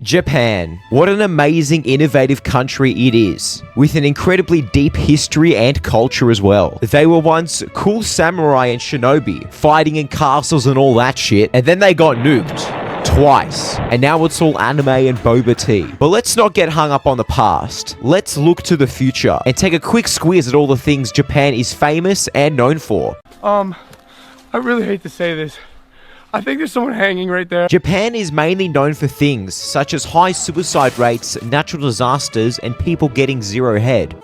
Japan. What an amazing, innovative country it is, with an incredibly deep history and culture as well. They were once cool samurai and shinobi, fighting in castles and all that shit, and then they got nuked. Twice. And now it's all anime and boba tea. But let's not get hung up on the past. Let's look to the future and take a quick squeeze at all the things Japan is famous and known for. I really hate to say this. I think there's someone hanging right there. Japan is mainly known for things such as high suicide rates, natural disasters, and people getting zero head.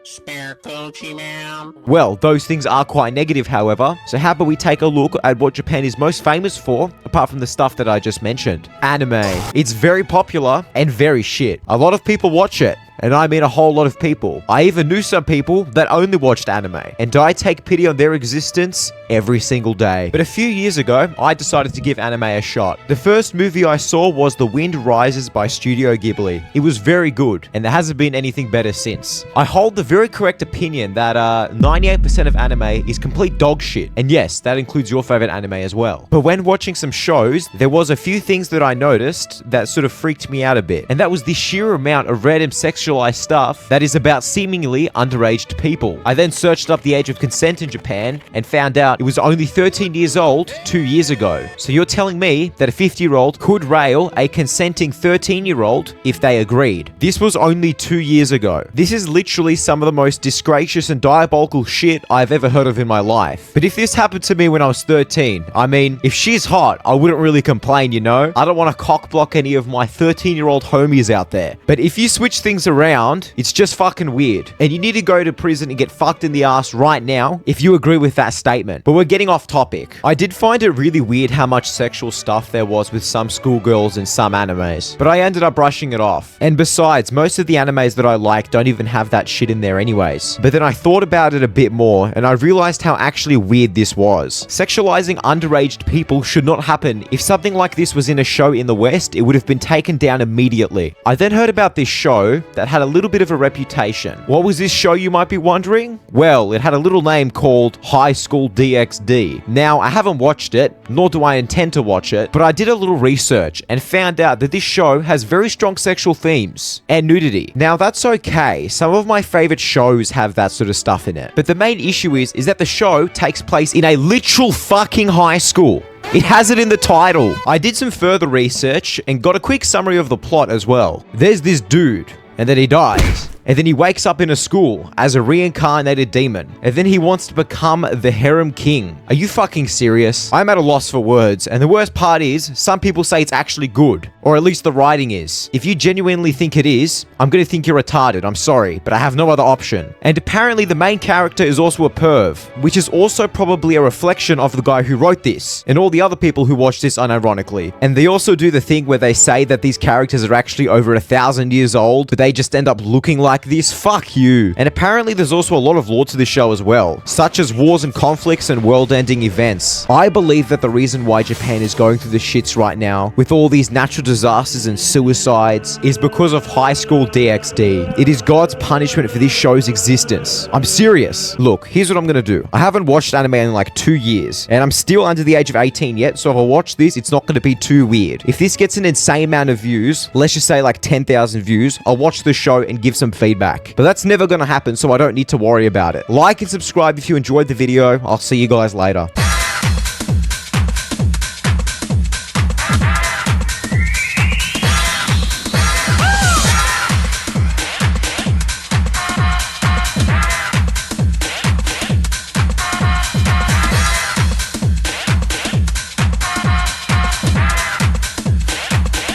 Spare Gucci, ma'am. Well, those things are quite negative, however. So how about we take a look at what Japan is most famous for, apart from the stuff that I just mentioned. Anime. It's very popular and very shit. A lot of people watch it. And I mean a whole lot of people. I even knew some people that only watched anime. And I take pity on their existence every single day. But a few years ago, I decided to give anime a shot. The first movie I saw was The Wind Rises by Studio Ghibli. It was very good, and there hasn't been anything better since. I hold the very correct opinion that 98% of anime is complete dog shit. And yes, that includes your favorite anime as well. But when watching some shows, there was a few things that I noticed that sort of freaked me out a bit. And that was the sheer amount of random sexualized stuff that is about seemingly underage people. I then searched up the age of consent in Japan and found out it was only 13 years old 2 years ago. So you're telling me that a 50-year-old could rail a consenting 13-year-old if they agreed. This was only 2 years ago. This is literally some of the most disgracious and diabolical shit I've ever heard of in my life. But if this happened to me when I was 13, I mean, if she's hot, I wouldn't really complain, you know? I don't want to cockblock any of my 13-year-old homies out there. But if you switch things around, it's just fucking weird. And you need to go to prison and get fucked in the ass right now if you agree with that statement. But we're getting off topic. I did find it really weird how much sexual stuff there was with some schoolgirls in some animes, but I ended up brushing it off. And besides, most of the animes that I like don't even have that shit in there anyways. But then I thought about it a bit more, and I realized how actually weird this was. Sexualizing underage people should not happen. If something like this was in a show in the West, it would have been taken down immediately. I then heard about this show that had a little bit of a reputation. What was this show, you might be wondering? Well, it had a little name called High School DxD. Now, I haven't watched it, nor do I intend to watch it, but I did a little research and found out that this show has very strong sexual themes and nudity. Now, that's okay. Some of my favorite shows have that sort of stuff in it. But the main issue is that the show takes place in a literal fucking high school. It has it in the title. I did some further research and got a quick summary of the plot as well. There's this dude, and then he dies. And then he wakes up in a school as a reincarnated demon. And then he wants to become the harem king. Are you fucking serious? I'm at a loss for words. And the worst part is, some people say it's actually good. Or at least the writing is. If you genuinely think it is, I'm gonna think you're retarded. I'm sorry, but I have no other option. And apparently the main character is also a perv, which is also probably a reflection of the guy who wrote this, and all the other people who watch this unironically. And they also do the thing where they say that these characters are actually over 1,000 years old, but they just end up looking like this. Fuck you. And apparently there's also a lot of lore to this show as well, such as wars and conflicts and world-ending events. I believe that the reason why Japan is going through the shits right now, with all these natural disasters and suicides, is because of High School DxD. It is God's punishment for this show's existence. I'm serious. Look, here's what I'm gonna do. I haven't watched anime in like 2 years, and I'm still under the age of 18 yet, so if I watch this, it's not gonna be too weird. If this gets an insane amount of views, let's just say like 10,000 views, I'll watch the show and give some feedback. But that's never gonna happen, so I don't need to worry about it. Like and subscribe if you enjoyed the video. I'll see you guys later.